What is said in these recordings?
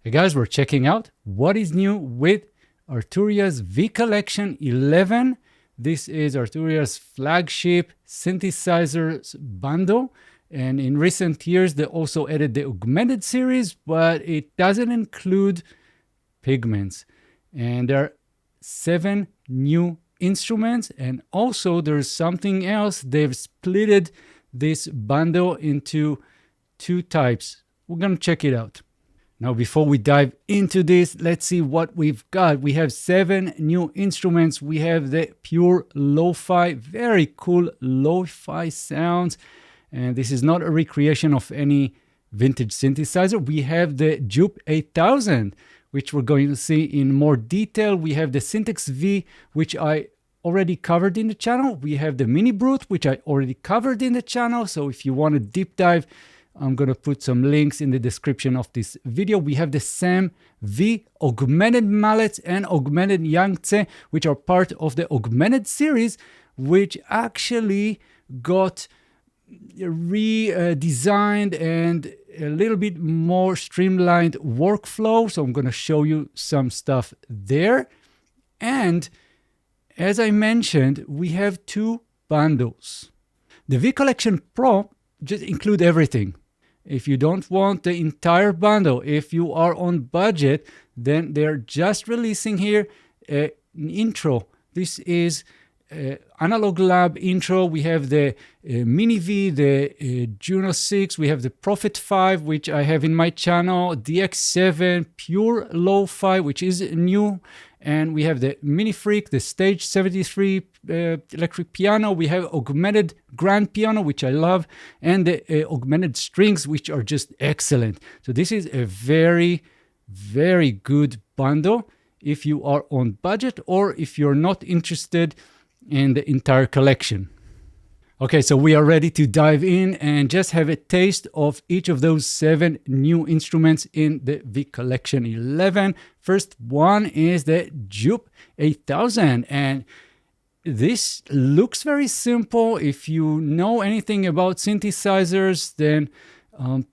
Hey guys, we're checking out what is new with Arturia's V Collection 11. This is Arturia's flagship synthesizers bundle. And in recent years, they also added the augmented series, but it doesn't include pigments. And there are 7 new instruments. And also there's something else. They've splitted this bundle into 2 types. We're going to check it out. Now, before we dive into this, let's see what we've got. We have 7 new instruments. We have the pure Lowfi, very cool Lowfi sounds. And this is not a recreation of any vintage synthesizer. We have the Jupe 8000, which we're going to see in more detail. We have the Synth V, which I already covered in the channel. We have the Mini Brute, which I already covered in the channel. So if you want to deep dive, I'm going to put some links in the description of this video. We have the Sam V augmented mallets and augmented Yangtze, which are part of the augmented series, which actually got redesigned and a little bit more streamlined workflow. So I'm going to show you some stuff there. And as I mentioned, we have 2 bundles. The V Collection Pro just include everything. If you don't want the entire bundle, if you are on budget, then they're just releasing here an intro. This is Analog Lab intro. We have the Mini V, the Juno 6, we have the Prophet 5, which I have in my channel, DX7, Pure Lowfi, which is new, and we have the Mini Freak, the Stage 73 electric piano. We have augmented grand piano, which I love, and the augmented strings, which are just excellent. So this is a very, very good bundle if you are on budget or if you're not interested in the entire collection. Okay, so we are ready to dive in and just have a taste of each of those 7 new instruments in the V Collection 11. First one is the Jupe 8000, and this looks very simple. If you know anything about synthesizers, then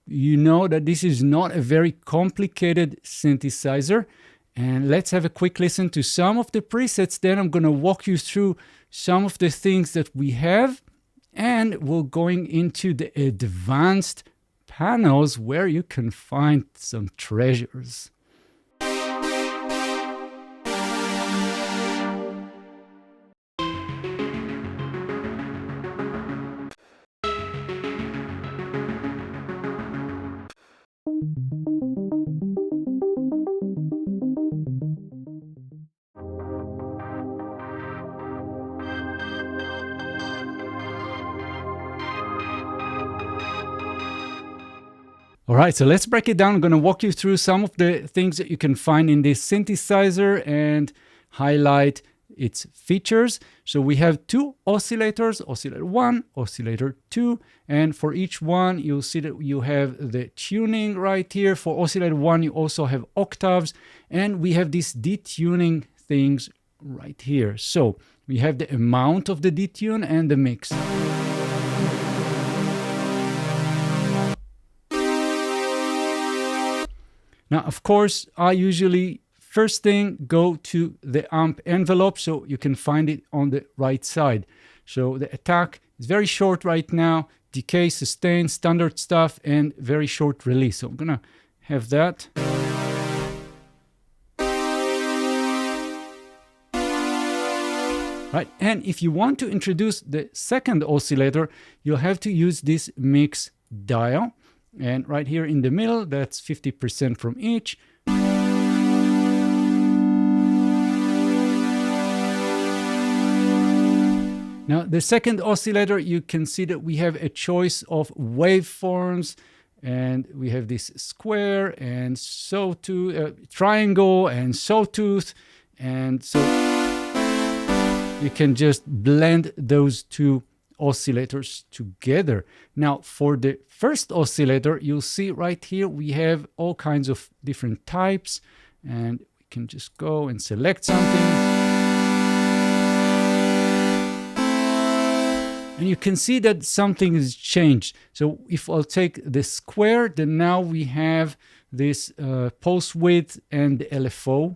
you know that this is not a very complicated synthesizer. And let's have a quick listen to some of the presets. Then I'm going to walk you through some of the things that we have. And we're going into the advanced panels where you can find some treasures. All right, so let's break it down. I'm going to walk you through some of the things that you can find in this synthesizer and highlight its features. So we have 2 oscillators, oscillator 1, oscillator 2, and for each one, you'll see that you have the tuning right here. For oscillator 1, you also have octaves, and we have these detuning things right here. So we have the amount of the detune and the mix. Now, of course, I usually first thing go to the amp envelope, so you can find it on the right side. So the attack is very short right now, decay, sustain, standard stuff, and very short release. So I'm gonna have that. Right, and if you want to introduce the second oscillator, you'll have to use this mix dial. And right here in the middle, that's 50% from each. Now, the second oscillator, you can see that we have a choice of waveforms, and we have this square and sawtooth, triangle and sawtooth, and so you can just blend those 2 oscillators together. Now, for the first oscillator, you'll see right here we have all kinds of different types, and we can just go and select something. And you can see that something has changed. So if I'll take the square, then now we have this pulse width and the LFO.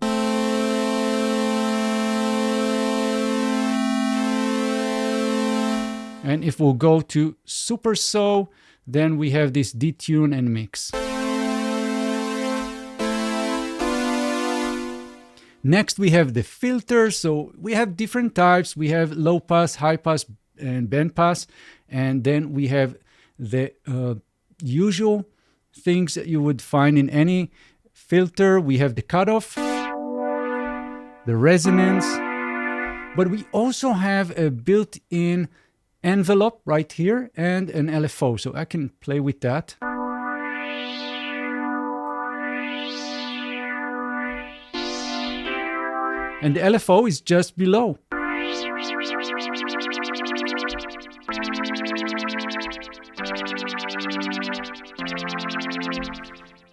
And if we'll go to Super Saw, then we have this detune and mix. Next, we have the filters. So we have different types. We have low pass, high pass, and band pass. And then we have the usual things that you would find in any filter. We have the cutoff, the resonance, but we also have a built-in envelope right here and an LFO. So I can play with that. And the LFO is just below.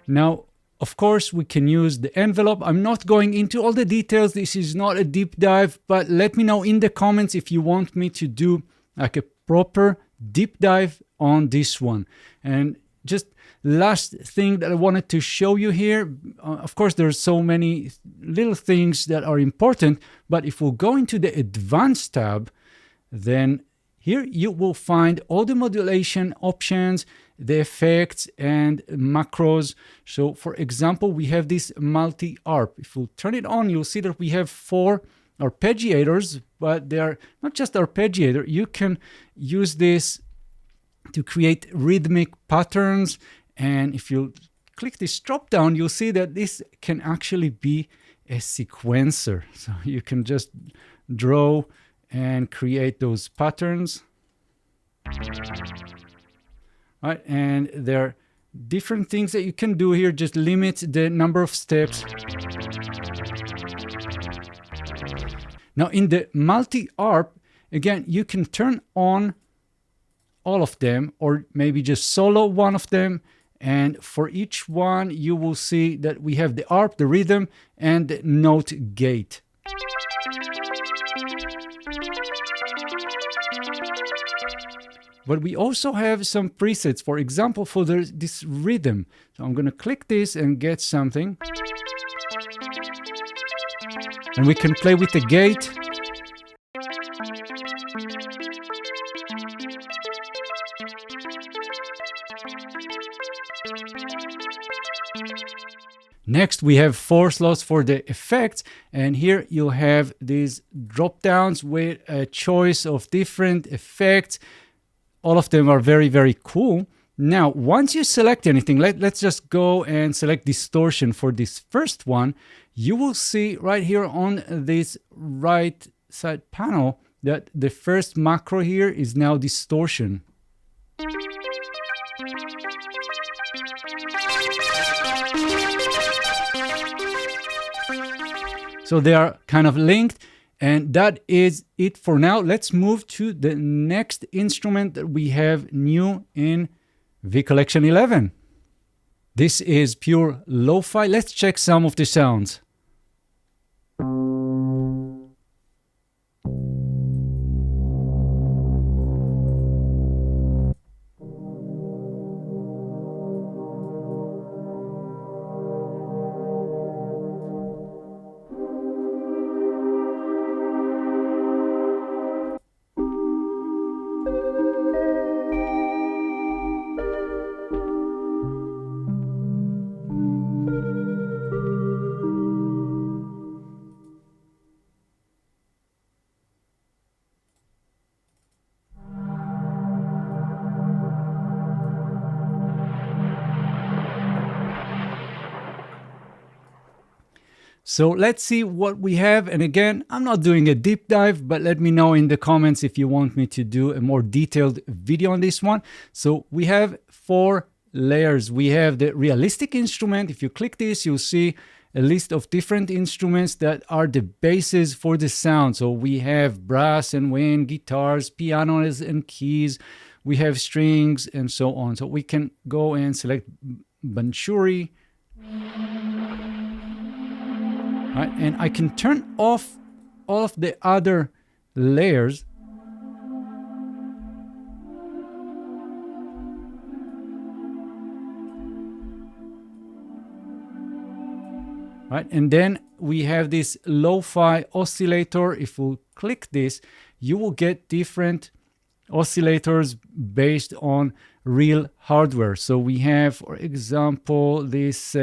Now, of course, we can use the envelope. I'm not going into all the details. This is not a deep dive, but let me know in the comments if you want me to do like a proper deep dive on this one. And just last thing that I wanted to show you here, of course, there's so many little things that are important, but if we'll go into the advanced tab, then here you will find all the modulation options, the effects and macros. So for example, we have this multi-arp. If we'll turn it on, you'll see that we have 4 arpeggiators, but they are not just arpeggiator. You can use this to create rhythmic patterns. And if you click this drop down, you'll see that this can actually be a sequencer. So you can just draw and create those patterns. Right, and there are different things that you can do here. Just limit the number of steps. Now in the multi-arp, again, you can turn on all of them or maybe just solo one of them. And for each one, you will see that we have the arp, the rhythm, and the note gate. But we also have some presets, for example, for this rhythm. So I'm going to click this and get something. And we can play with the gate. Next, we have 4 slots for the effects, and here you'll have these drop downs with a choice of different effects. All of them are very, very cool. Now, once you select anything, let's just go and select distortion for this first one. You will see right here on this right side panel that the first macro here is now distortion. So they are kind of linked, and that is it for now. Let's move to the next instrument that we have new in V Collection 11. This is pure Lowfi. Let's check some of the sounds. So let's see what we have. And again, I'm not doing a deep dive, but let me know in the comments if you want me to do a more detailed video on this one. So we have 4 layers. We have the realistic instrument. If you click this, you'll see a list of different instruments that are the bases for the sound. So we have brass and wind, guitars, pianos and keys. We have strings and so on. So we can go and select Banshuri. Right, and I can turn off all of the other layers. right? And then we have this Lowfi oscillator. If we click this, you will get different oscillators based on real hardware. So we have, for example, this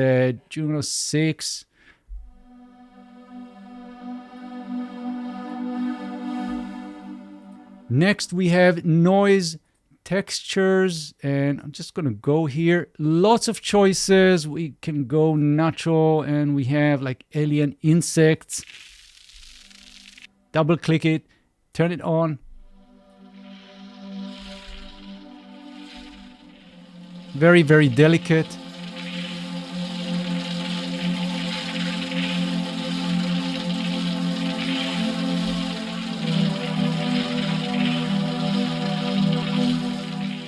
Juno 6. Next, we have noise textures, and I'm just going to go here. Lots of choices. We can go natural, and we have like alien insects. Double click it, turn it on. Very, very delicate.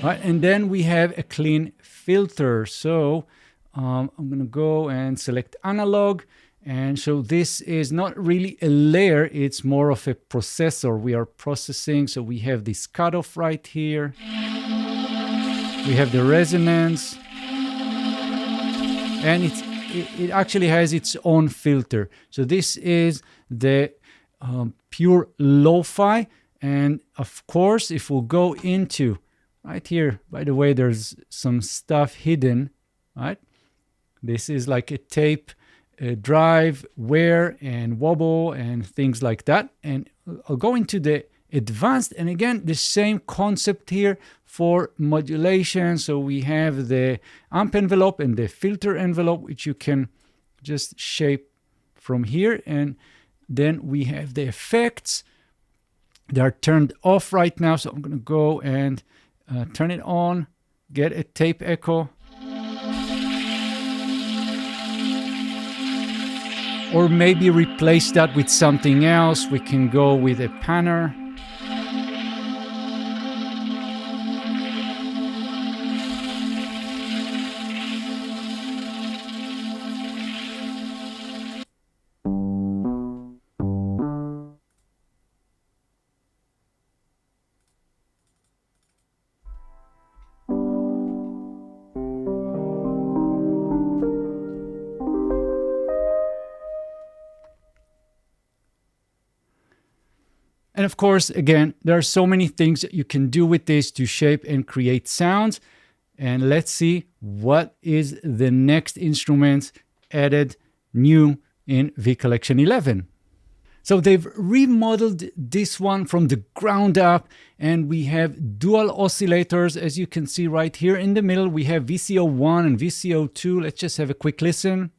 Right, and then we have a clean filter. So I'm going to go and select analog. And so this is not really a layer, it's more of a processor. We are processing, so we have this cutoff right here. We have the resonance. And it actually has its own filter. So this is the pure Lowfi. And of course, if we'll go into right here, by the way, there's some stuff hidden, right? This is like a tape, a drive, wear and wobble and things like that. And I'll go into the advanced, and again, the same concept here for modulation. So we have the amp envelope and the filter envelope, which you can just shape from here. And then we have the effects. They are turned off right now. So I'm going to go and turn it on, get a tape echo. Or maybe replace that with something else. We can go with a panner. And of course, again, there are so many things that you can do with this to shape and create sounds. And let's see what is the next instrument added new in V Collection 11. So they've remodeled this one from the ground up, and we have dual oscillators. As you can see right here in the middle, we have VCO1 and VCO2. Let's just have a quick listen.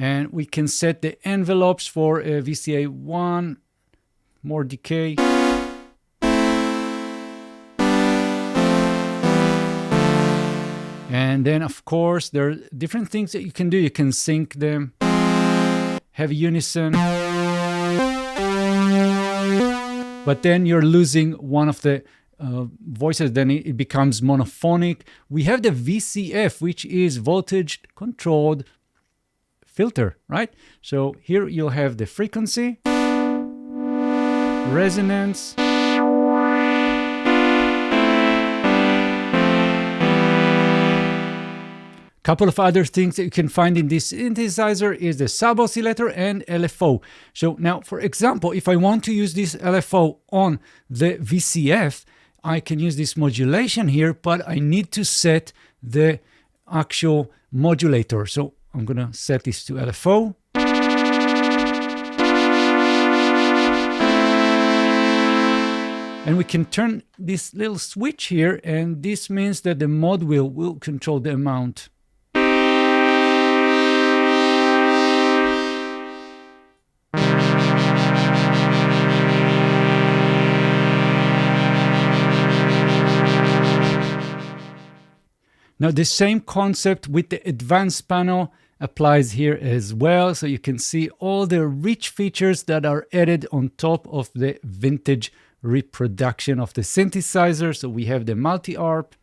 And we can set the envelopes for VCA1, more decay. And then, of course, there are different things that you can do. You can sync them, have unison. But then you're losing one of the voices, then it becomes monophonic. We have the VCF, which is voltage controlled filter, right? So here you'll have the frequency, resonance, couple of other things that you can find in this synthesizer is the sub oscillator and LFO. So now, for example, if I want to use this LFO on the VCF, I can use this modulation here, but I need to set the actual modulator. So I'm going to set this to LFO. And we can turn this little switch here, and this means that the mod wheel will control the amount. Now, the same concept with the advanced panel applies here as well. So you can see all the rich features that are added on top of the vintage reproduction of the synthesizer. So we have the multi-arp.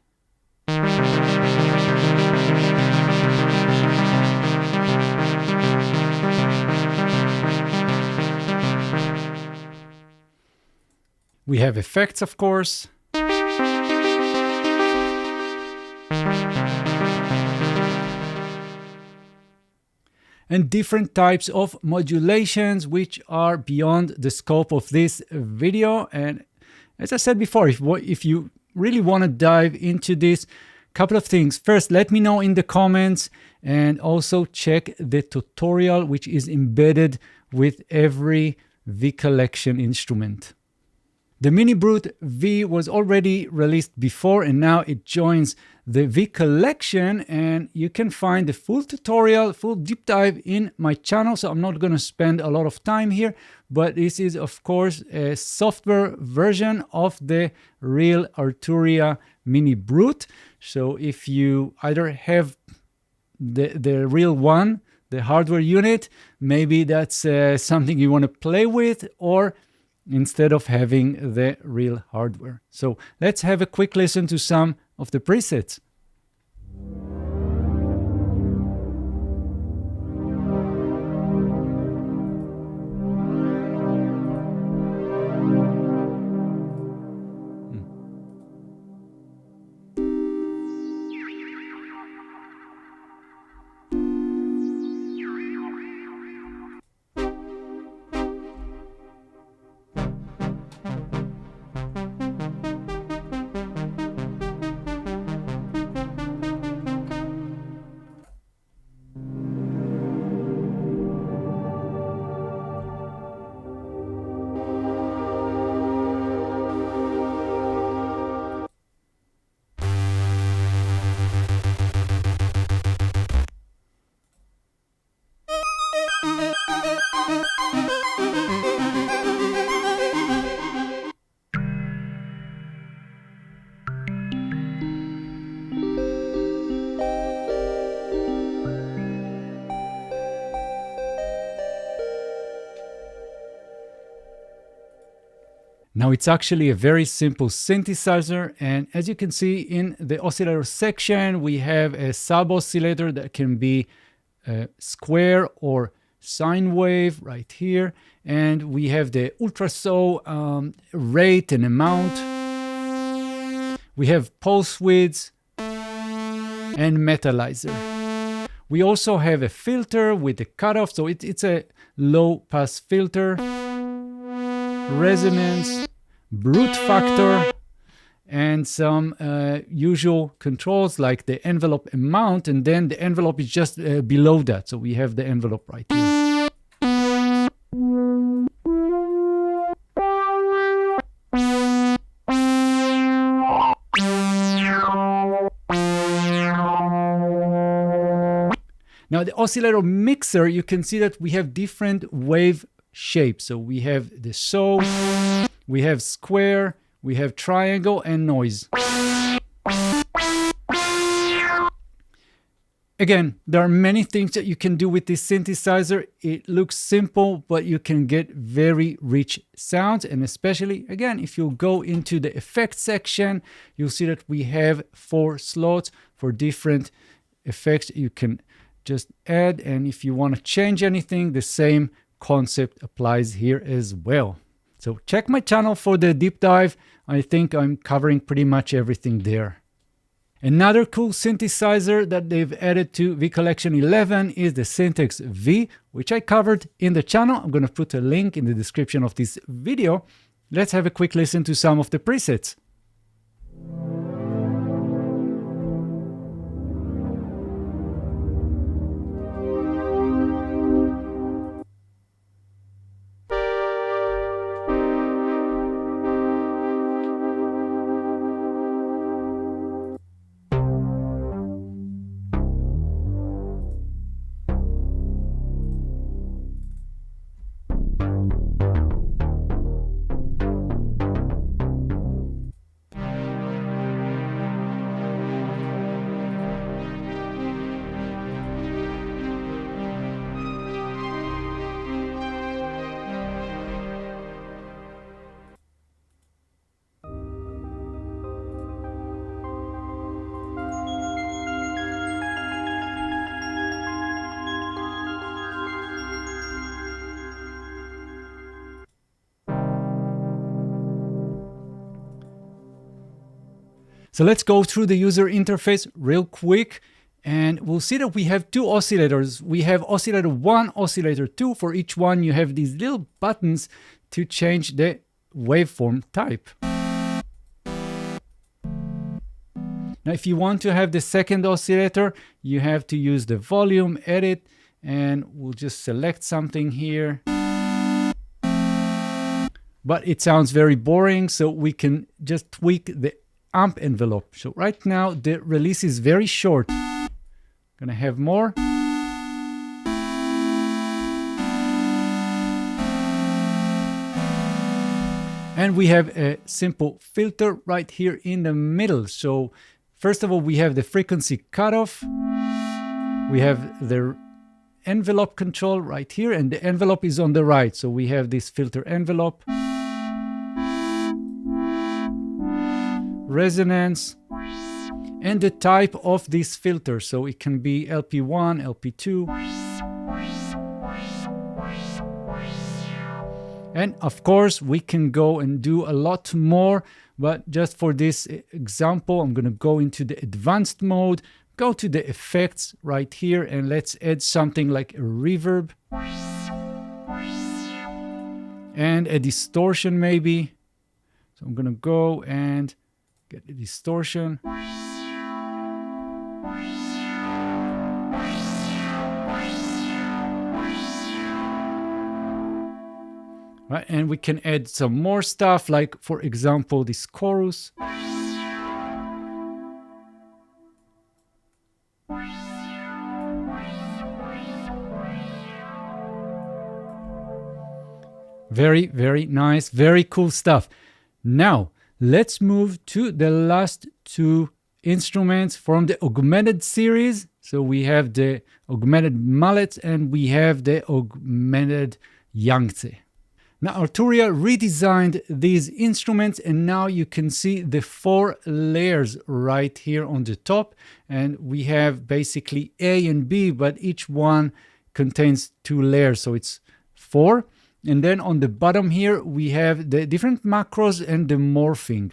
We have effects, of course. and different types of modulations, which are beyond the scope of this video. And as I said before, if you really want to dive into this, couple of things. First, let me know in the comments, and also check the tutorial, which is embedded with every V Collection instrument. The Mini Brute V was already released before, and now it joins the V Collection, and you can find the full tutorial, full deep dive in my channel, so I'm not going to spend a lot of time here, but this is of course a software version of the real Arturia Mini Brute. So if you either have the real one, the hardware unit, maybe that's something you want to play with, or instead of having the real hardware. So let's have a quick listen to some of the presets. Now it's actually a very simple synthesizer, and as you can see in the oscillator section, we have a sub oscillator that can be square or sine wave right here, and we have the ultrasound rate and amount. We have pulse widths and metallizer. We also have a filter with a cutoff, so it's a low pass filter, resonance, brute factor, and some usual controls like the envelope amount, and then the envelope is just below that, so we have the envelope right here. Now the oscillator mixer, you can see that we have different wave shapes. So we have the saw, we have square, we have triangle, and noise. Again, there are many things that you can do with this synthesizer. It looks simple, but you can get very rich sounds. And especially, again, if you go into the effects section, you'll see that we have 4 slots for different effects you can just add. And if you want to change anything, the same concept applies here as well. So check my channel for the deep dive. I think I'm covering pretty much everything there. Another cool synthesizer that they've added to V Collection 11 is the Synth V, which I covered in the channel. I'm going to put a link in the description of this video. Let's have a quick listen to some of the presets. So let's go through the user interface real quick. And we'll see that we have two oscillators. We have oscillator 1, oscillator 2. For each one, you have these little buttons to change the waveform type. Now, if you want to have the second oscillator, you have to use the volume edit, and we'll just select something here. But it sounds very boring, so we can just tweak the amp envelope. So right now, the release is very short. Gonna have more. And we have a simple filter right here in the middle. So first of all, we have the frequency cutoff. We have the envelope control right here, and the envelope is on the right. So we have this filter envelope. Resonance. And the type of this filter. So it can be LP1, LP2. And of course, we can go and do a lot more, but just for this example, I'm going to go into the advanced mode, go to the effects right here, and let's add something like a reverb and a distortion maybe. So I'm going to go and get the distortion. Right, and we can add some more stuff, like, for example, this chorus. Very, very nice, very cool stuff. Now, let's move to the last two instruments from the augmented series. So we have the augmented mallet and we have the augmented Yangtze. Now, Arturia redesigned these instruments, and now you can see the 4 layers right here on the top. And we have basically A and B, but each one contains 2 layers, so it's 4. And then on the bottom here, we have the different macros and the morphing.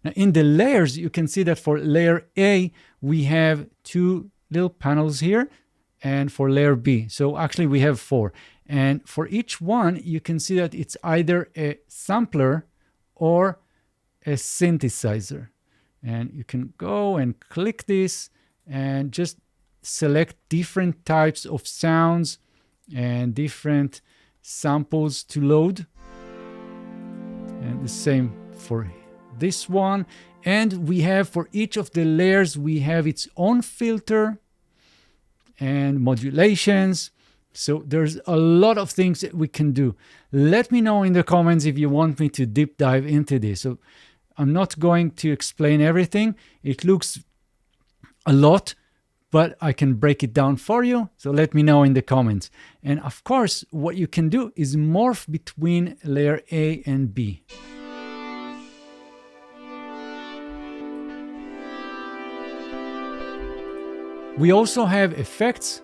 Now in the layers, you can see that for layer A, we have 2 little panels here, and for layer B. So actually we have 4. And for each one, you can see that it's either a sampler or a synthesizer. And you can go and click this and just select different types of sounds and different samples to load. And the same for this one. And we have, for each of the layers, we have its own filter and modulations. So there's a lot of things that we can do. Let me know in the comments if you want me to deep dive into this. So I'm not going to explain everything. It looks a lot, but I can break it down for you. So let me know in the comments. And of course, what you can do is morph between layer A and B. We also have effects.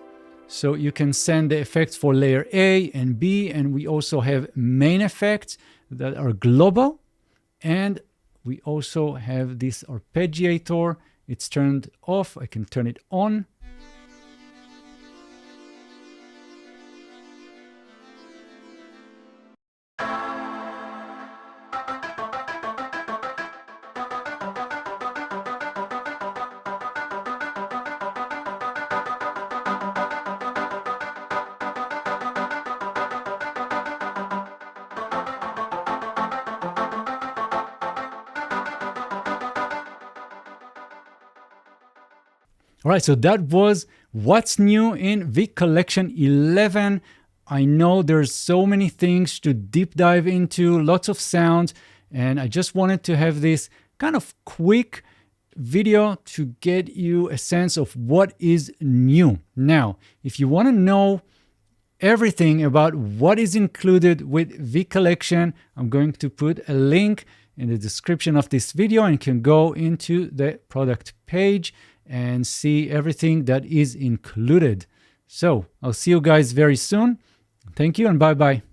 So you can send the effects for layer A and B, and we also have main effects that are global. And we also have this arpeggiator. It's turned off. I can turn it on. All right, so that was what's new in Vic Collection 11. I know there's so many things to deep dive into, lots of sounds, and I just wanted to have this kind of quick video to get you a sense of what is new. Now, if you want to know everything about what is included with Vic Collection, I'm going to put a link in the description of this video, and you can go into the product page and see everything that is included. So I'll see you guys very soon. Thank you and bye-bye.